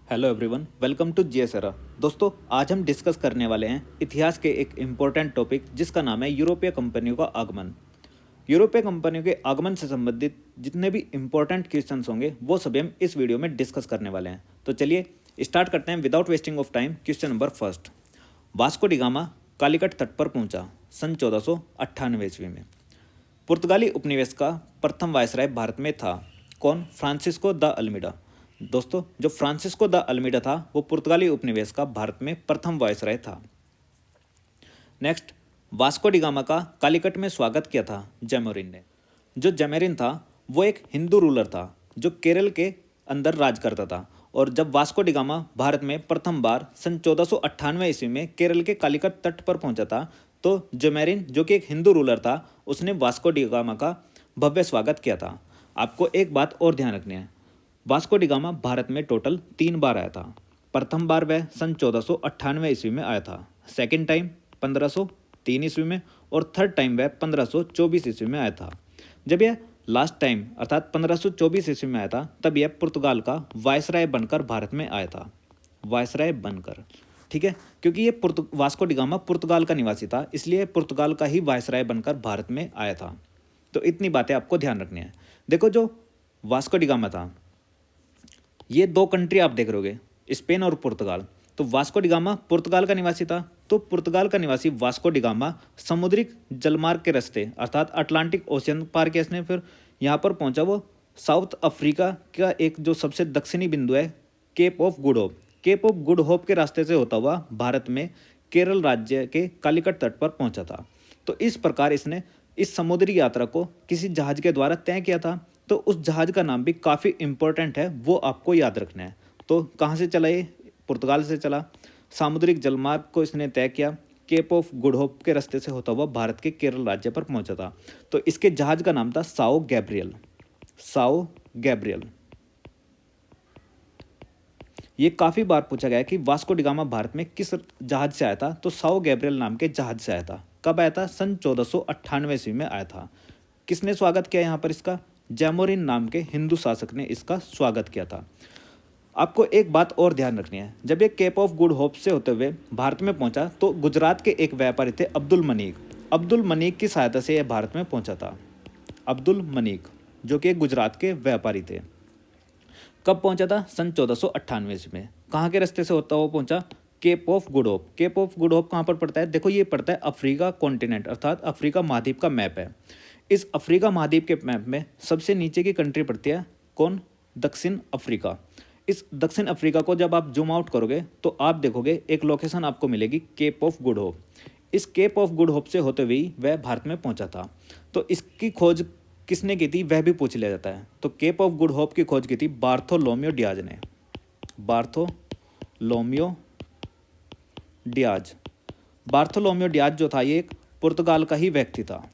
Hello everyone, welcome to GS Era. दोस्तों, आज हम डिस्कस करने वाले हैं इतिहास के एक इम्पोर्टेंट टॉपिक जिसका नाम है यूरोपीय कंपनियों का आगमन। यूरोपीय कंपनियों के आगमन से संबंधित जितने भी इम्पोर्टेंट क्वेश्चंस होंगे वो सभी हम इस वीडियो में डिस्कस करने वाले हैं। तो चलिए स्टार्ट करते हैं without wasting of time. Question number first, Vasco D gamma Calicut तट पर पहुंचा सन 1498 ईस्वी में। पुर्तगाली उपनिवेश का प्रथम वायसराय भारत में था कौन? Francisco de Almeida. दोस्तों, जो फ्रांसिस्को द अल्मीडा था वो पुर्तगाली उपनिवेश का भारत में प्रथम वायसराय था। नेक्स्ट, वास्को डी गामा का कालीकट में स्वागत किया था जैमोरिन ने। जो जैमोरिन था वो एक हिंदू रूलर था जो केरल के अंदर राज करता था। और जब वास्को डी गामा भारत में प्रथम बार सन 1498 ईस्वी में केरल के कालीकट तट पर पहुंचा था तो जैमोरिन, जो कि एक हिंदू रूलर था, उसने वास्को डी गामा का भव्य स्वागत किया था। आपको एक बात और ध्यान रखनी है, वास्को डी गामा भारत में टोटल 3 बार आया था। प्रथम बार वह सन 1498 ईस्वी में आया था, सेकंड टाइम 1503 ईस्वी में, और थर्ड टाइम वह 1524 ईस्वी में आया था। जब यह लास्ट टाइम अर्थात 1524 ईस्वी में आया था तब यह पुर्तगाल का वायसराय बनकर भारत में आया था, वायसराय बनकर। ठीक है, क्योंकि ये वास्को डी गामा पुर्तगाल का निवासी था, इसलिए पुर्तगाल का ही वायसराय बनकर भारत में आया था। तो इतनी बातें आपको ध्यान रखनी है। देखो, जो वास्को डी गामा था, ये 2 कंट्री आप देख रहोगे, स्पेन और पुर्तगाल। तो वास्को डी गामा पुर्तगाल का निवासी था, तो पुर्तगाल का निवासी वास्को डी गामा समुद्री जलमार्ग के रास्ते अर्थात अटलांटिक ओशियन पार किया इसने। फिर यहाँ पर पहुंचा वो साउथ अफ्रीका का एक जो सबसे दक्षिणी बिंदु है, Cape of Good Hope. Cape of Good Hope के रास्ते से होता हुआ भारत में केरल राज्य के कालीकट तट पर पहुंचा था। तो इस प्रकार इसने इस समुद्री यात्रा को किसी जहाज के द्वारा तय किया था। तो उस जहाज का नाम भी काफ़ी इंपॉर्टेंट है, वो आपको याद रखना है। तो कहाँ से चला ये? पुर्तगाल से चला। सामुद्रिक जलमार्ग को इसने तय किया, केप ऑफ गुड होप के रास्ते से होता हुआ भारत के केरल राज्य पर पहुंचा था। तो इसके जहाज का नाम था साओ गैब्रियल। Sao Gabriel. ये काफ़ी बार पूछा गया है कि वास्को डी गामा भारत में किस जहाज से आया था, तो साओ गैब्रियल नाम के जहाज से आया था। कब आया था? सन 1498 ईस्वी में आया था। किसने स्वागत किया यहाँ पर इसका? जैमोरिन नाम के हिंदू शासक ने इसका स्वागत किया था। आपको एक बात और ध्यान रखनी है, जब ये केप ऑफ गुड होप से होते हुए भारत में पहुंचा तो गुजरात के एक व्यापारी थे अब्दुल मनीक। अब्दुल मनीक की सहायता से यह भारत में पहुंचा था। अब्दुल मनीक, जो कि गुजरात के व्यापारी थे। कब पहुंचा था? सन 1498 ईस्वी में। कहाँ के रास्ते से होता हुआ पहुंचा? Cape of Good Hope. Cape of Good Hope कहाँ पर पड़ता है? देखो, ये पड़ता है अफ्रीका कॉन्टिनेंट अर्थात अफ्रीका महाद्वीप का मैप है। इस अफ्रीका महाद्वीप के मैप में सबसे नीचे की कंट्री पड़ती है कौन? दक्षिण अफ्रीका। इस दक्षिण अफ्रीका को जब आप जूम आउट करोगे तो आप देखोगे एक लोकेशन आपको मिलेगी, केप ऑफ गुड होप। इस केप ऑफ गुड होप से होते हुए वह भारत में पहुंचा था। तो इसकी खोज किसने की थी वह भी पूछ लिया जाता है। तो केप ऑफ गुड होप की खोज की थी बार्थोलोम्यो डियाज ने। बार्थोलोम्यो डियाज। बार्थोलोम्यो डियाज जो था ये एक पुर्तगाल का ही व्यक्ति था।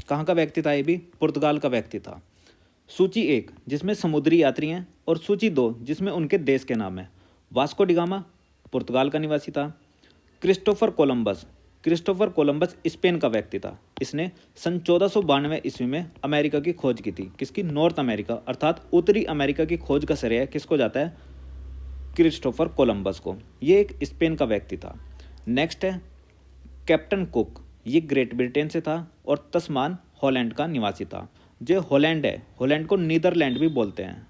कहाँ का व्यक्ति था? ये भी पुर्तगाल का व्यक्ति था। सूची 1 जिसमें समुद्री यात्री हैं और सूची 2 जिसमें उनके देश के नाम है। वास्को डी गामा पुर्तगाल का निवासी था। Christopher Columbus. Christopher Columbus Spain का व्यक्ति था। इसने सन 1492 ईस्वी में अमेरिका की खोज की थी। किसकी? नॉर्थ अमेरिका अर्थात उत्तरी अमेरिका की खोज का श्रेय किसको जाता है? क्रिस्टोफर कोलंबस को। ये एक स्पेन का व्यक्ति था। नेक्स्ट है कैप्टन कुक। ये ग्रेट ब्रिटेन से था और तस्मान हॉलैंड का निवासी था। जो हॉलैंड है, हॉलैंड को नीदरलैंड भी बोलते हैं,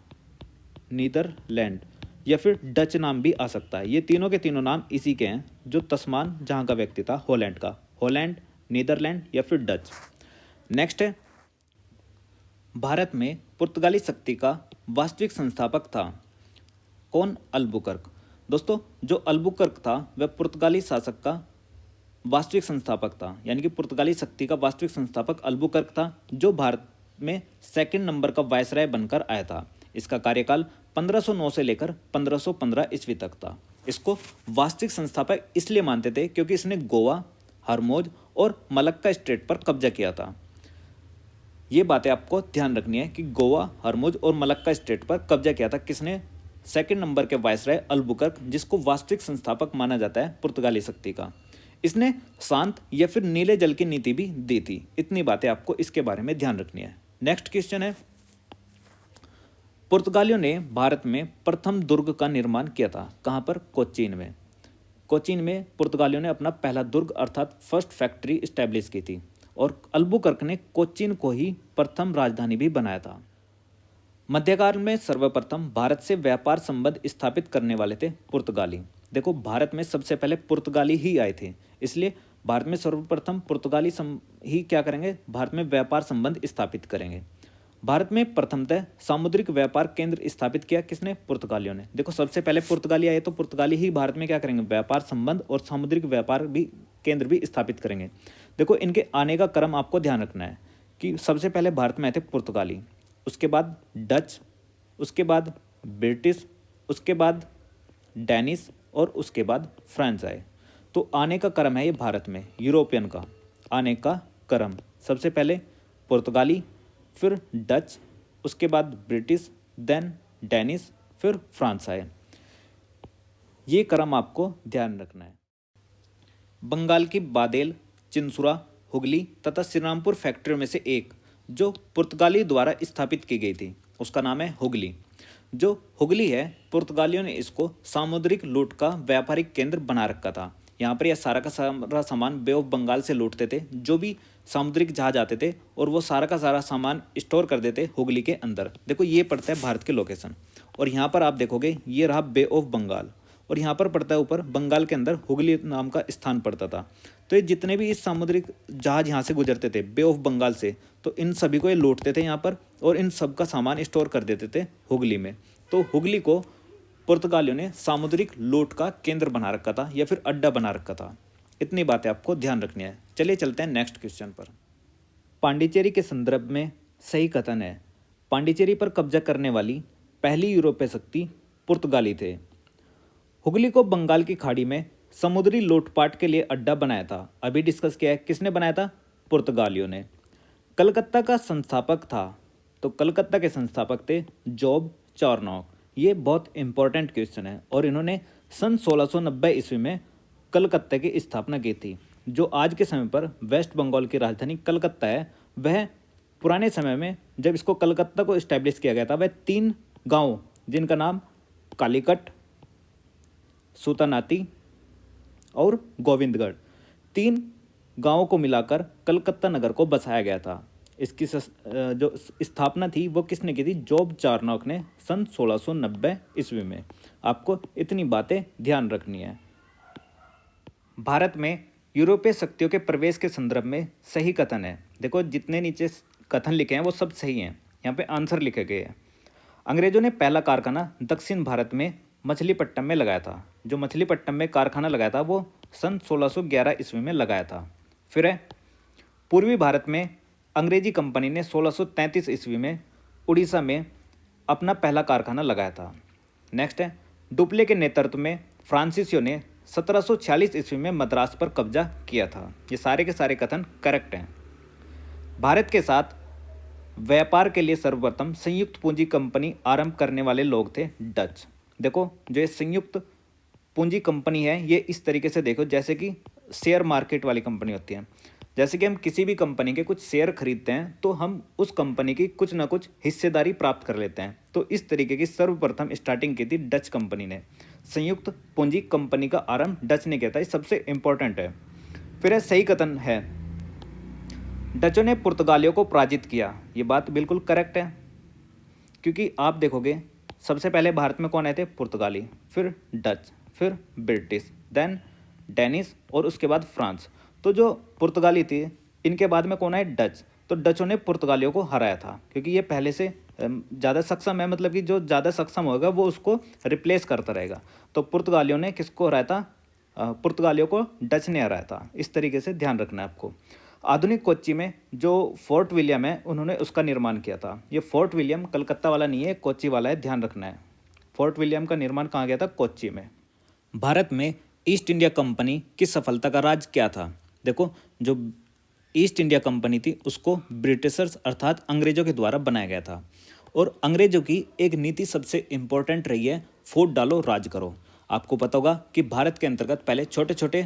नीदरलैंड, या फिर डच नाम भी आ सकता है। ये तीनों के तीनों नाम इसी के हैं। जो तस्मान जहाँ का व्यक्ति था हॉलैंड का, हॉलैंड, नीदरलैंड या फिर डच। नेक्स्ट है भारत में पुर्तगाली शक्ति का वास्तविक संस्थापक था कौन? अल्बुकर्क। दोस्तों, जो अल्बुकर्क था वह पुर्तगाली शासक का वास्तविक संस्थापक था, यानी कि पुर्तगाली शक्ति का वास्तविक संस्थापक अल्बुकर्क था, जो भारत में सेकंड नंबर का वायसराय बनकर आया था। इसका कार्यकाल 1509 से लेकर 1515 ईस्वी तक था। इसको वास्तविक संस्थापक इसलिए मानते थे क्योंकि इसने गोवा, हरमोज और मलक्का स्टेट पर कब्जा किया था। ये बातें आपको ध्यान रखनी है कि गोवा, हरमोज और मलक्का स्टेट पर कब्जा किया था किसने? सेकंड नंबर के वायसराय अल्बुकर्क, जिसको वास्तविक संस्थापक माना जाता है पुर्तगाली शक्ति का। इसने शांत या फिर नीले जल की नीति भी दी थी। इतनी बातें आपको इसके बारे में ध्यान रखनी है। नेक्स्ट क्वेश्चन है पुर्तगालियों ने भारत में प्रथम दुर्ग का निर्माण किया था। कहाँ पर? कोचीन में। कोचीन में पुर्तगालियों ने अपना पहला दुर्ग अर्थात फर्स्ट फैक्ट्री इस्टेब्लिश की थी और अल्बुकर्क ने कोचीन को ही प्रथम राजधानी भी बनाया था। मध्यकाल में सर्वप्रथम भारत से व्यापार संबंध स्थापित करने वाले थे पुर्तगाली। देखो, भारत में सबसे पहले पुर्तगाली ही आए थे, इसलिए भारत में सर्वप्रथम पुर्तगाली ही क्या करेंगे? भारत में व्यापार संबंध स्थापित करेंगे। भारत में प्रथमतः सामुद्रिक व्यापार केंद्र स्थापित किया किसने? पुर्तगालियों ने। देखो, सबसे पहले पुर्तगाली आए तो पुर्तगाली ही भारत में क्या करेंगे? व्यापार संबंध और सामुद्रिक व्यापार भी केंद्र भी स्थापित करेंगे। देखो, इनके आने का क्रम आपको ध्यान रखना है कि सबसे पहले भारत में आए थे पुर्तगाली, उसके बाद डच, उसके बाद ब्रिटिश, उसके बाद डैनिश और उसके बाद फ्रांस आए। तो आने का क्रम है ये भारत में यूरोपियन का आने का क्रम। सबसे पहले पुर्तगाली, फिर डच, उसके बाद ब्रिटिश, देन डैनिश, फिर फ्रांस आए। ये क्रम आपको ध्यान रखना है। बंगाल की बादेल, चिंसुरा, हुगली तथा श्रीरामपुर फैक्ट्रियों में से एक जो पुर्तगाली द्वारा स्थापित की गई थी उसका नाम है हुगली। जो हुगली है, पुर्तगालियों ने इसको सामुद्रिक लूट का व्यापारिक केंद्र बना रखा था। यहाँ पर यह सारा का सारा सामान बे ऑफ बंगाल से लूटते थे, जो भी सामुद्रिक जहाज आते थे और वो सारा का सारा सामान स्टोर कर देते हुगली के अंदर। देखो, ये पड़ता है भारत के लोकेशन और यहाँ पर आप देखोगे ये रहा बे ऑफ बंगाल और यहाँ पर पड़ता है ऊपर बंगाल के अंदर हुगली नाम का स्थान पड़ता था। तो ये जितने भी इस सामुद्रिक जहाज यहाँ से गुजरते थे बे ऑफ बंगाल से, तो इन सभी को ये लूटते थे यहाँ पर और इन सब का सामान स्टोर कर देते थे हुगली में। तो हुगली को पुर्तगालियों ने सामुद्रिक लूट का केंद्र बना रखा था या फिर अड्डा बना रखा था। इतनी बातें आपको ध्यान रखनी है। चलिए चलते हैं नेक्स्ट क्वेश्चन पर। पांडिचेरी के संदर्भ में सही कथन है। पांडिचेरी पर कब्जा करने वाली पहली यूरोपीय शक्ति पुर्तगाली थे। हुगली को बंगाल की खाड़ी में समुद्री लूटपाट के लिए अड्डा बनाया था। अभी डिस्कस किया है, किसने बनाया था? पुर्तगालियों ने। कलकत्ता का संस्थापक था, तो कलकत्ता के संस्थापक थे जॉब चार्नोक। ये बहुत इंपॉर्टेंट क्वेश्चन है और इन्होंने सन 1690 ईस्वी में कलकत्ता की स्थापना की थी। जो आज के समय पर वेस्ट बंगाल की राजधानी कलकत्ता है, वह पुराने समय में जब इसको कलकत्ता को इस्टेब्लिश किया गया था, वह 3 गांव जिनका नाम कालीकट, सूतानाती और गोविंदगढ़, 3 गांवों को मिलाकर कलकत्ता नगर को बसाया गया था। इसकी जो स्थापना थी वो किसने की थी? जॉब चार्नोक ने सन 1690 ईस्वी में। आपको इतनी बातें ध्यान रखनी है। भारत में यूरोपीय शक्तियों के प्रवेश के संदर्भ में सही कथन है। देखो, जितने नीचे कथन लिखे हैं वो सब सही हैं। यहाँ पे आंसर लिखे गए हैं। अंग्रेजों ने पहला कारखाना दक्षिण भारत में मछलीपट्टनम में लगाया था। जो मछलीपट्टनम में कारखाना लगाया था वो सन 1611 ईस्वी में लगाया था। फिर है पूर्वी भारत में अंग्रेजी कंपनी ने 1633 ईस्वी में उड़ीसा में अपना पहला कारखाना लगाया था। नेक्स्ट है डुप्ले के नेतृत्व में फ्रांसीसियों ने 1746 ईस्वी में मद्रास पर कब्जा किया था। ये सारे के सारे कथन करेक्ट हैं। भारत के साथ व्यापार के लिए सर्वप्रथम संयुक्त पूंजी कंपनी आरंभ करने वाले लोग थे डच। देखो, जो ये संयुक्त पूंजी कंपनी है ये इस तरीके से देखो जैसे कि शेयर मार्केट वाली कंपनी होती है। जैसे कि हम किसी भी कंपनी के कुछ शेयर खरीदते हैं तो हम उस कंपनी की कुछ ना कुछ हिस्सेदारी प्राप्त कर लेते हैं। तो इस तरीके की सर्वप्रथम स्टार्टिंग की थी डच कंपनी ने। संयुक्त पूंजी कंपनी का आरंभ डच ने किया था। ये सबसे इंपॉर्टेंट है। फिर सही कथन है डचों ने पुर्तगालियों को पराजित किया। ये बात बिल्कुल करेक्ट है, क्योंकि आप देखोगे सबसे पहले भारत में कौन आए थे? पुर्तगाली, फिर डच, फिर ब्रिटिश, देन डैनिश और उसके बाद फ्रांस। तो जो पुर्तगाली थी इनके बाद में कौन आए? डच। तो डचों ने पुर्तगालियों को हराया था, क्योंकि ये पहले से ज़्यादा सक्षम है, मतलब कि जो ज़्यादा सक्षम होगा वो उसको रिप्लेस करता रहेगा। तो पुर्तगालियों ने किसको हराया था? पुर्तगालियों को डच ने हराया था। इस तरीके से ध्यान रखना है आपको। आधुनिक कोच्चि में जो फोर्ट विलियम है उन्होंने उसका निर्माण किया था। ये फोर्ट विलियम कलकत्ता वाला नहीं है, कोच्चि वाला है, ध्यान रखना है। फोर्ट विलियम का निर्माण कहाँ गया था? कोच्चि में। भारत में ईस्ट इंडिया कंपनी की सफलता का राज क्या था? देखो, जो ईस्ट इंडिया कंपनी थी उसको ब्रिटिशर्स अर्थात अंग्रेजों के द्वारा बनाया गया था और अंग्रेजों की एक नीति सबसे इम्पोर्टेंट रही है, फूट डालो राज करो। आपको पता होगा कि भारत के अंतर्गत पहले छोटे छोटे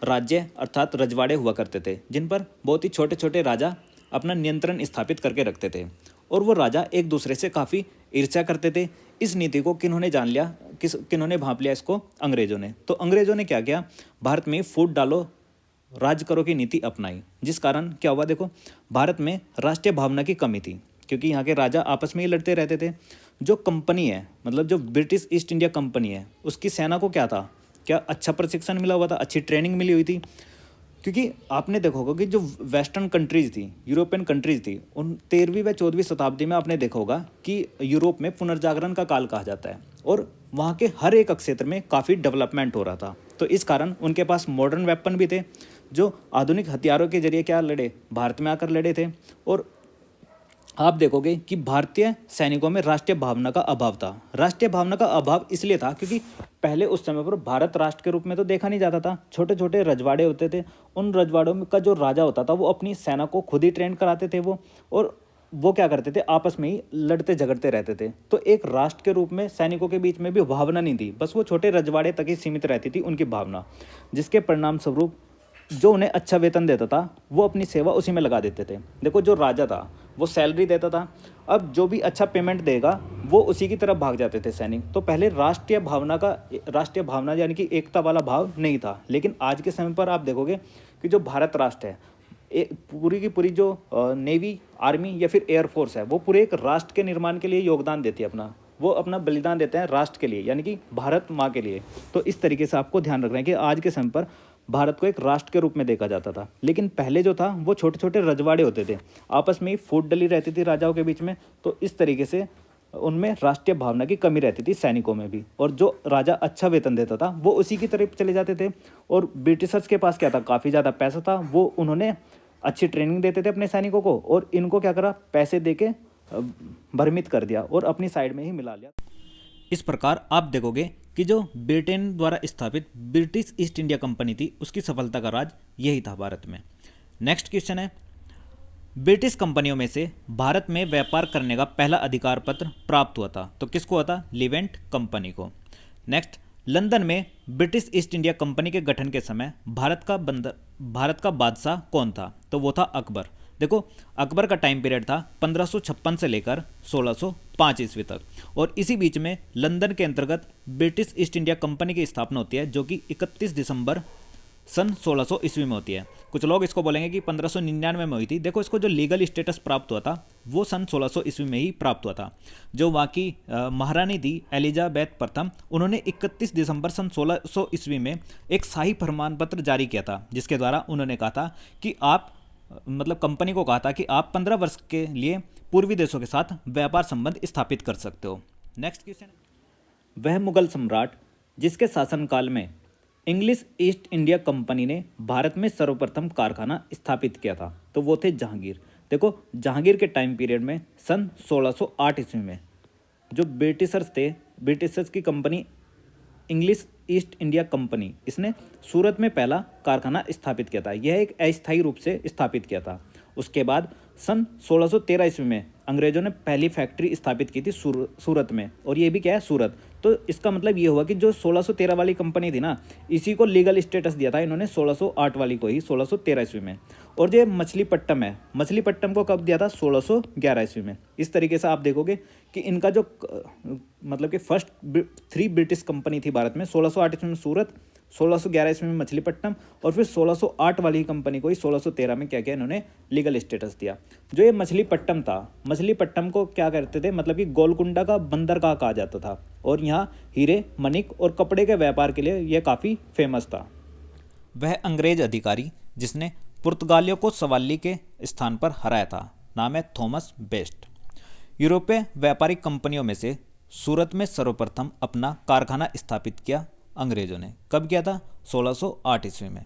राज्य अर्थात रजवाड़े हुआ करते थे, जिन पर बहुत ही छोटे छोटे राजा अपना नियंत्रण स्थापित करके रखते थे और वो राजा एक दूसरे से काफ़ी ईर्ष्या करते थे। इस नीति को किन्होंने जान लिया, किन्होंने भांप लिया इसको? अंग्रेजों ने। तो अंग्रेजों ने क्या किया, भारत में फूट डालो राज करो की नीति अपनाई, जिस कारण क्या हुआ देखो, भारत में राष्ट्रीय भावना की कमी थी, क्योंकि यहाँ के राजा आपस में ही लड़ते रहते थे। जो कंपनी है, मतलब जो ब्रिटिश ईस्ट इंडिया कंपनी है, उसकी सेना को क्या था, क्या अच्छा प्रशिक्षण मिला हुआ था, अच्छी ट्रेनिंग मिली हुई थी। क्योंकि आपने देखा होगा कि जो वेस्टर्न कंट्रीज थी, यूरोपियन कंट्रीज थी, उन 13वीं व 14वीं शताब्दी में आपने देखा होगा कि यूरोप में पुनर्जागरण का काल कहा जाता है, और वहाँ के हर एक क्षेत्र में काफ़ी डेवलपमेंट हो रहा था। तो इस कारण उनके पास मॉडर्न वेपन भी थे, जो आधुनिक हथियारों के जरिए क्या लड़े, भारत में आकर लड़े थे। और आप देखोगे कि भारतीय सैनिकों में राष्ट्रीय भावना का अभाव था। राष्ट्रीय भावना का अभाव इसलिए था क्योंकि पहले उस समय पर भारत राष्ट्र के रूप में तो देखा नहीं जाता था। छोटे छोटे रजवाड़े होते थे, उन रजवाड़ों में का जो राजा होता था वो अपनी सेना को खुद ही ट्रेन कराते थे और वो क्या करते थे, आपस में ही लड़ते झगड़ते रहते थे। तो एक राष्ट्र के रूप में सैनिकों के बीच में भी भावना नहीं थी, बस वो छोटे रजवाड़े तक ही सीमित रहती थी उनकी भावना, जिसके परिणाम स्वरूप जो उन्हें अच्छा वेतन देता था वो अपनी सेवा उसी में लगा देते थे। देखो, जो राजा था वो सैलरी देता था, अब जो भी अच्छा पेमेंट देगा वो उसी की तरफ भाग जाते थे सैनिक। तो पहले राष्ट्रीय भावना यानी कि एकता वाला भाव नहीं था। लेकिन आज के समय पर आप देखोगे कि जो भारत राष्ट्र है, पूरी की पूरी जो नेवी, आर्मी या फिर एयरफोर्स है, वो पूरे एक राष्ट्र के निर्माण के लिए योगदान देती है वो अपना बलिदान देते हैं राष्ट्र के लिए, यानी कि भारत माँ के लिए। तो इस तरीके से आपको ध्यान रखना है कि आज के समय पर भारत को एक राष्ट्र के रूप में देखा जाता था। लेकिन पहले जो था वो छोटे छोटे रजवाड़े होते थे, आपस में ही फूट डली रहती थी राजाओं के बीच में। तो इस तरीके से उनमें राष्ट्रीय भावना की कमी रहती थी सैनिकों में भी, और जो राजा अच्छा वेतन देता था वो उसी की तरफ चले जाते थे। और ब्रिटिशर्स के पास क्या था, काफ़ी ज़्यादा पैसा था, वो उन्होंने अच्छी ट्रेनिंग देते थे अपने सैनिकों को, और इनको क्या करा, पैसे दे के भ्रमित कर दिया और अपनी साइड में ही मिला लिया। इस प्रकार आप देखोगे कि जो ब्रिटेन द्वारा स्थापित ब्रिटिश ईस्ट इंडिया कंपनी थी, उसकी सफलता का राज यही था भारत में। नेक्स्ट क्वेश्चन है, ब्रिटिश कंपनियों में से भारत में व्यापार करने का पहला अधिकार पत्र प्राप्त हुआ था, तो किसको हुआ था? लिवेंट कंपनी को। नेक्स्ट, लंदन में ब्रिटिश ईस्ट इंडिया कंपनी के गठन के समय भारत का बादशाह कौन था? तो वो था अकबर। देखो, अकबर का टाइम पीरियड था 1556 से लेकर 1605 ईस्वी तक, और इसी बीच में लंदन के अंतर्गत ब्रिटिश ईस्ट इंडिया कंपनी की स्थापना होती है, जो कि 31 दिसंबर सन 1600 ईस्वी में होती है। कुछ लोग इसको बोलेंगे कि 1599 में हुई थी। देखो, इसको जो लीगल स्टेटस प्राप्त हुआ था वो सन 1600 ईस्वी में ही प्राप्त हुआ था। जो वहाँ की महारानी थी एलिजाबेथ प्रथम, उन्होंने 31 दिसंबर सन 1600 ईस्वी में एक शाही प्रमाण पत्र जारी किया था, जिसके द्वारा उन्होंने कहा था कि आप, मतलब कंपनी को कहा था कि आप 15 वर्ष के लिए पूर्वी देशों के साथ व्यापार संबंध स्थापित कर सकते हो। नेक्स्ट क्वेश्चन, वह मुगल सम्राट जिसके शासनकाल में इंग्लिश ईस्ट इंडिया कंपनी ने भारत में सर्वप्रथम कारखाना स्थापित किया था, तो वो थे जहांगीर। देखो, जहांगीर के टाइम पीरियड में सन 1608 ईस्वी में जो ब्रिटिशर्स की company English east India company, इसने सूरत में पहला कारखाना स्थापित किया था। यह एक अस्थायी रूप से स्थापित किया था। उसके बाद सन 1613 ईस्वी में अंग्रेजों ने पहली फैक्ट्री स्थापित की थी सूरत में, और ये भी क्या है, सूरत। तो इसका मतलब ये हुआ कि जो 1613 वाली कंपनी थी ना, इसी को लीगल स्टेटस दिया था इन्होंने 1608 वाली को ही 1613 ईस्वी में। और जो मछलीपट्टम है, मछलीपट्टम को कब दिया था? 1611 ईस्वी में। इस तरीके से आप देखोगे कि इनका जो मतलब कि फर्स्ट 3 ब्रिटिश कंपनी थी भारत में, 1608 ईस्वी में सूरत, 1611 ईस्वी में मछलीपट्टम, और फिर 1608 वाली कंपनी को ही 1613 में क्या किया, इन्होंने लीगल स्टेटस दिया। जो ये मछलीपट्टम था, मछलीपट्टम को क्या करते थे, मतलब कि गोलकुंडा का बंदरगाह कहा जाता था, और यहाँ हीरे, मणिक और कपड़े के व्यापार के लिए यह काफ़ी फेमस था। वह अंग्रेज अधिकारी जिसने पुर्तगालियों को सवाली के स्थान पर हराया था, नाम है थॉमस बेस्ट। यूरोपीय व्यापारिक कंपनियों में से सूरत में सर्वप्रथम अपना कारखाना स्थापित किया अंग्रेजों ने। कब किया था? 1608 ईस्वी में।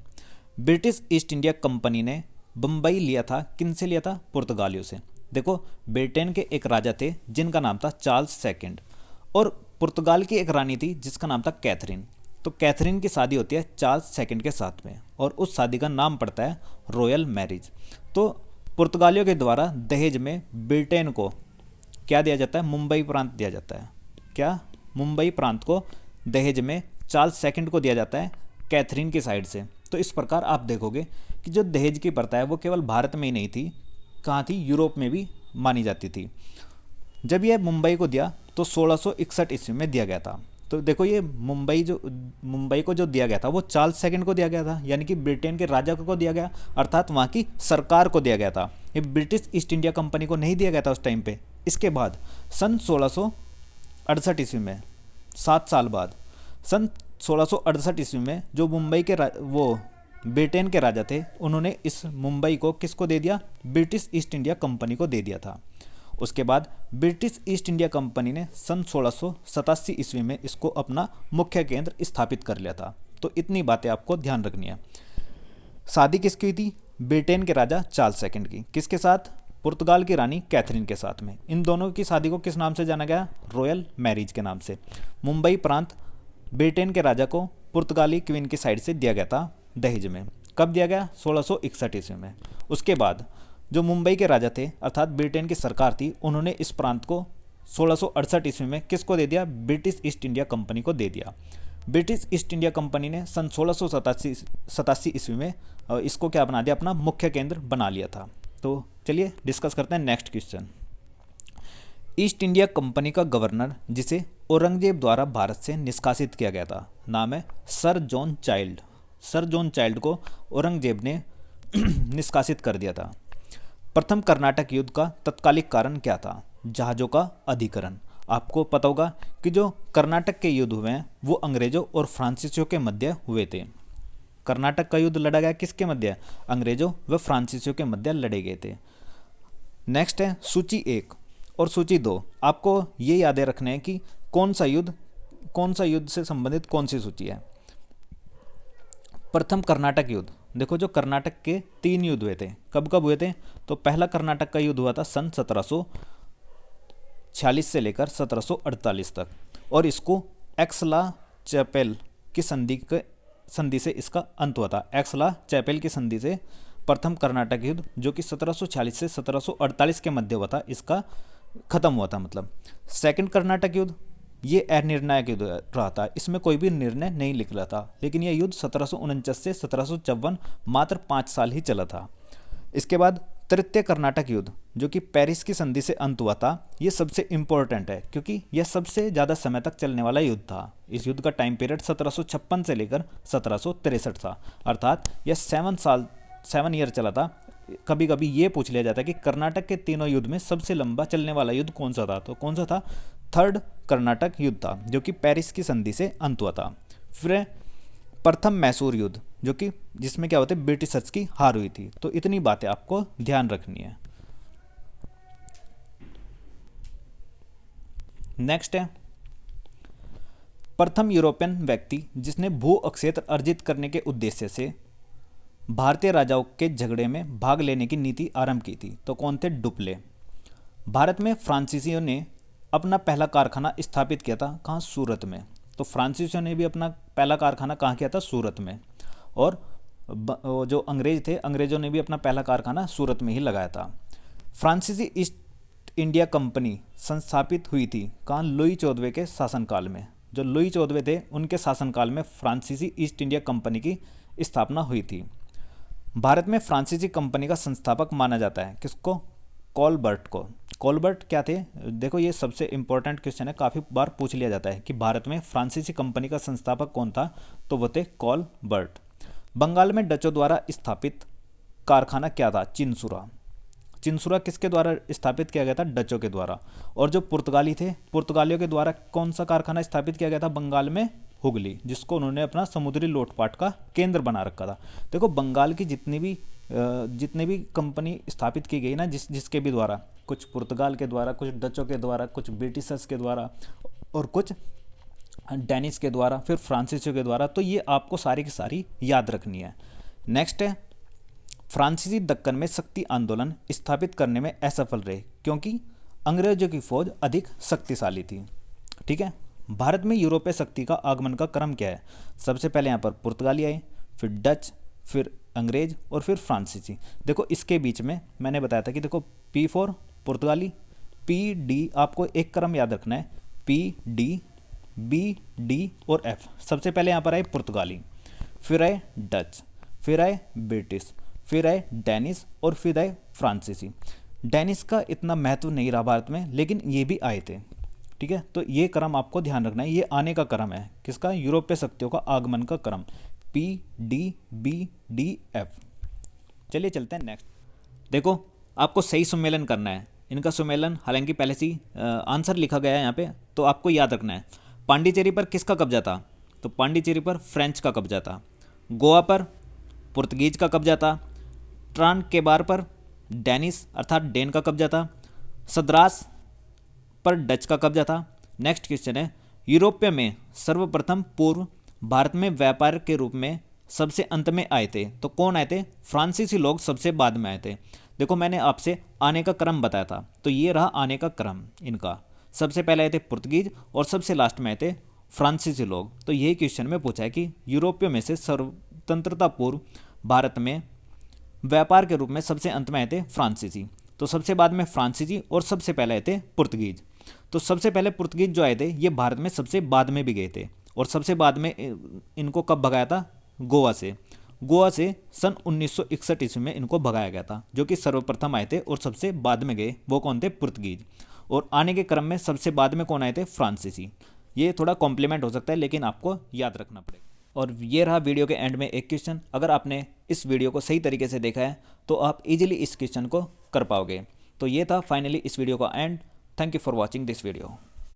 ब्रिटिश ईस्ट इंडिया कंपनी ने बम्बई लिया था, किन से लिया था? पुर्तगालियों से। देखो, ब्रिटेन के एक राजा थे जिनका नाम था चार्ल्स सेकंड, और पुर्तगाल की एक रानी थी जिसका नाम था कैथरीन। तो कैथरीन की शादी होती है चार्ल्स सेकंड के साथ में, और उस शादी का नाम पड़ता है रॉयल मैरिज। तो पुर्तगालियों के द्वारा दहेज में ब्रिटेन को क्या दिया जाता है? मुंबई प्रांत दिया जाता है। क्या? मुंबई प्रांत को दहेज में चार्ल्स सेकंड को दिया जाता है कैथरीन की साइड से। तो इस प्रकार आप देखोगे कि जो दहेज की प्रथा है वो केवल भारत में ही नहीं थी, कहाँ थी? यूरोप में भी मानी जाती थी। जब यह मुंबई को दिया तो 1661 ईस्वी में दिया गया था। तो देखो ये मुंबई को जो दिया गया था वो चार्ल्स सेकंड को दिया गया था, यानी कि ब्रिटेन के राजा को दिया गया, अर्थात वहाँ की सरकार को दिया गया था। ये ब्रिटिश ईस्ट इंडिया कंपनी को नहीं दिया गया था उस टाइम पे। इसके बाद सन 1668 ईस्वी में, 7 साल बाद, सन 1668 ईस्वी में जो मुंबई के वो ब्रिटेन के राजा थे, उन्होंने इस मुंबई को किसको दे दिया? ब्रिटिश ईस्ट इंडिया कंपनी को दे दिया था। उसके बाद ब्रिटिश ईस्ट इंडिया कंपनी ने सन 1687 ईस्वी में इसको अपना मुख्य केंद्र स्थापित कर लिया था। तो इतनी बातें आपको ध्यान रखनी है। शादी किसकी हुई थी? ब्रिटेन के राजा चार्ल्स सेकंड की। किसके साथ? पुर्तगाल की रानी कैथरीन के साथ में। इन दोनों की शादी को किस नाम से जाना गया? रॉयल मैरिज के नाम से। मुंबई प्रांत ब्रिटेन के राजा को पुर्तगाली क्वीन की साइड से दिया गया था दहेज में। कब दिया गया? 1661 ईस्वी में। उसके बाद जो मुंबई के राजा थे अर्थात ब्रिटेन की सरकार थी, उन्होंने इस प्रांत को 1668 ईस्वी में किसको दे दिया? ब्रिटिश ईस्ट इंडिया कंपनी को दे दिया। ब्रिटिश ईस्ट इंडिया कंपनी ने सन 1687 ईस्वी में इसको क्या बना दिया? अपना मुख्य केंद्र बना लिया था। तो चलिए डिस्कस करते हैं next question. East India company का गवर्नर जिसे औरंगजेब द्वारा भारत से निष्कासित किया गया था, नाम है sir John child. Sir John child को औरंगजेब ने निष्कासित कर दिया था। प्रथम कर्नाटक युद्ध का तत्कालिक कारण क्या था? जहाज़ों का अधिकरण। आपको पता होगा कि जो कर्नाटक के युद्ध हुए हैं वो अंग्रेज़ों और फ्रांसीसियों के मध्य हुए थे। कर्नाटक का युद्ध लड़ा गया किसके मध्य? अंग्रेज़ों व फ्रांसीसियों के मध्य लड़े गए थे। नेक्स्ट है सूची 1 और सूची 2। आपको ये याद रखना है कि कौन सा युद्ध से संबंधित कौन सी सूची है। प्रथम कर्नाटक युद्ध। देखो जो कर्नाटक के 3 युद्ध हुए थे, कब कब हुए थे? तो पहला कर्नाटक का युद्ध हुआ था सन 1746 से लेकर 1748 तक, और इसको एक्सला चैपेल की संधि से इसका अंत हुआ था। एक्सला चैपेल की संधि से प्रथम कर्नाटक युद्ध जो कि 1746 से 1748 के मध्य हुआ था, इसका खत्म हुआ था। मतलब सेकंड कर्नाटक युद्ध ये अनिर्णायक युद्ध रहा था, इसमें कोई भी निर्णय नहीं निकला था, लेकिन यह युद्ध 1749 से 1754 मात्र 5 साल ही चला था। इसके बाद तृतीय कर्नाटक युद्ध जो कि पेरिस की संधि से अंत हुआ था, ये सबसे इम्पोर्टेंट है क्योंकि यह सबसे ज़्यादा समय तक चलने वाला युद्ध था। इस युद्ध का टाइम पीरियड 1756 से लेकर 1763 था, अर्थात यह 7 ईयर चला था। कभी कभी ये पूछ लिया जाता है कि कर्नाटक के तीनों युद्ध में सबसे लंबा चलने वाला युद्ध कौन सा था? तो कौन सा था? थर्ड कर्नाटक युद्ध था जो कि पेरिस की संधि से अंत हुआ था। फिर प्रथम मैसूर युद्ध जो कि जिसमें क्या होते ब्रिटिशर्स की हार हुई थी। तो इतनी बातें आपको ध्यान रखनी है। नेक्स्ट है प्रथम यूरोपियन व्यक्ति जिसने भू क्षेत्र अर्जित करने के उद्देश्य से भारतीय राजाओं के झगड़े में भाग लेने की नीति आरंभ की थी। तो कौन थे? डुप्ले। भारत में फ्रांसीसियों ने अपना पहला कारखाना स्थापित किया था कहाँ? सूरत में। तो फ्रांसीसियों ने भी अपना पहला कारखाना कहाँ किया था? सूरत में। और जो अंग्रेज थे, अंग्रेजों ने भी अपना पहला कारखाना सूरत में ही लगाया था। फ्रांसीसी ईस्ट इंडिया कंपनी संस्थापित हुई थी कहाँ? लुई 14वें के शासनकाल में। जो लुई 14वें थे उनके शासनकाल में फ्रांसीसी ईस्ट इंडिया कंपनी की स्थापना हुई थी। भारत में फ्रांसीसी कंपनी का संस्थापक माना जाता है किसको? कॉलबर्ट को। कॉलबर्ट क्या थे? देखो ये सबसे इंपॉर्टेंट क्वेश्चन है, काफ़ी बार पूछ लिया जाता है कि भारत में फ्रांसीसी कंपनी का संस्थापक कौन था? तो वो थे कॉलबर्ट। बंगाल में डचों द्वारा स्थापित कारखाना क्या था? चिंसुरा। चिंसुरा किसके द्वारा स्थापित किया गया था? डचों के द्वारा। और जो पुर्तगाली थे, पुर्तगालियों के द्वारा कौन सा कारखाना स्थापित किया गया था बंगाल में? हुगली, जिसको उन्होंने अपना समुद्री लूटपाट का केंद्र बना रखा था। देखो बंगाल की जितनी भी कंपनी स्थापित की गई ना, जिसके भी द्वारा, कुछ पुर्तगाल के द्वारा, कुछ डचों के द्वारा, कुछ ब्रिटिशर्स के द्वारा और कुछ डेनिश के द्वारा, फिर फ्रांसीसियों के द्वारा, तो ये आपको सारी की सारी याद रखनी है। नेक्स्ट है फ्रांसीसी दक्कन में शक्ति आंदोलन स्थापित करने में असफल रहे क्योंकि अंग्रेजों की फौज अधिक शक्तिशाली थी। ठीक है। भारत में यूरोपीय शक्ति का आगमन का क्रम क्या है? सबसे पहले यहाँ पर पुर्तगाली आए, फिर डच, फिर अंग्रेज और फिर फ्रांसीसी। देखो इसके बीच में मैंने बताया था कि देखो P फॉर पुर्तगाली, PD आपको एक क्रम याद रखना है, PD, BD और F। सबसे पहले यहाँ पर आए पुर्तगाली, फिर आए डच, फिर आए ब्रिटिश, फिर आए डेनिश और फिर आए फ्रांसीसी। डेनिस का इतना महत्व नहीं रहा भारत में, लेकिन ये भी आए थे। ठीक है, तो ये क्रम आपको ध्यान रखना है, ये आने का क्रम है। किसका? यूरोपीय शक्तियों का आगमन का क्रम, PDBDF। चलिए चलते हैं नेक्स्ट। देखो, आपको सही सम्मेलन करना है। इनका सम्मेलन हालांकि पहले से ही आंसर लिखा गया है यहाँ पे, तो आपको याद रखना है। पांडिचेरी पर किसका कब्जा था? तो पांडिचेरी पर फ्रेंच का कब्जा था। गोवा पर पुर्तगीज का कब्जा था। ट्रान केबार पर डेनिस अर्थात डेन का कब्जा था। सद्रास पर डच का कब्जा था। नेक्स्ट क्वेश्चन है, यूरोप में सर्वप्रथम पूर्व भारत में व्यापार के रूप में सबसे अंत में आए थे, तो कौन आए थे? फ्रांसीसी लोग सबसे बाद में आए थे। देखो, मैंने आपसे आने का क्रम बताया था, तो ये रहा आने का क्रम इनका। सबसे पहले आए थे पुर्तगीज और सबसे लास्ट में आए थे फ्रांसीसी लोग। तो यही क्वेश्चन में पूछा है कि यूरोपियों में से स्वतंत्रता पूर्व भारत में व्यापार के रूप में सबसे अंत में आए थे फ्रांसीसी, तो सबसे बाद में फ्रांसीसी और सबसे पहले आए थे पुर्तगीज। तो सबसे पहले पुर्तगीज जो आए थे ये भारत में सबसे बाद में भी गए थे, और सबसे बाद में इनको कब भगाया था? गोवा से। गोवा से सन 1961 ईस्वी में इनको भगाया गया था। जो कि सर्वप्रथम आए थे और सबसे बाद में गए वो कौन थे? पुर्तगीज। और आने के क्रम में सबसे बाद में कौन आए थे? फ्रांसीसी। ये थोड़ा कॉम्प्लीमेंट हो सकता है, लेकिन आपको याद रखना पड़ेगा। और ये रहा वीडियो के एंड में एक क्वेश्चन। अगर आपने इस वीडियो को सही तरीके से देखा है तो आप इजीली इस क्वेश्चन को कर पाओगे। तो ये था फाइनली इस वीडियो का and. Thank you for watching this video.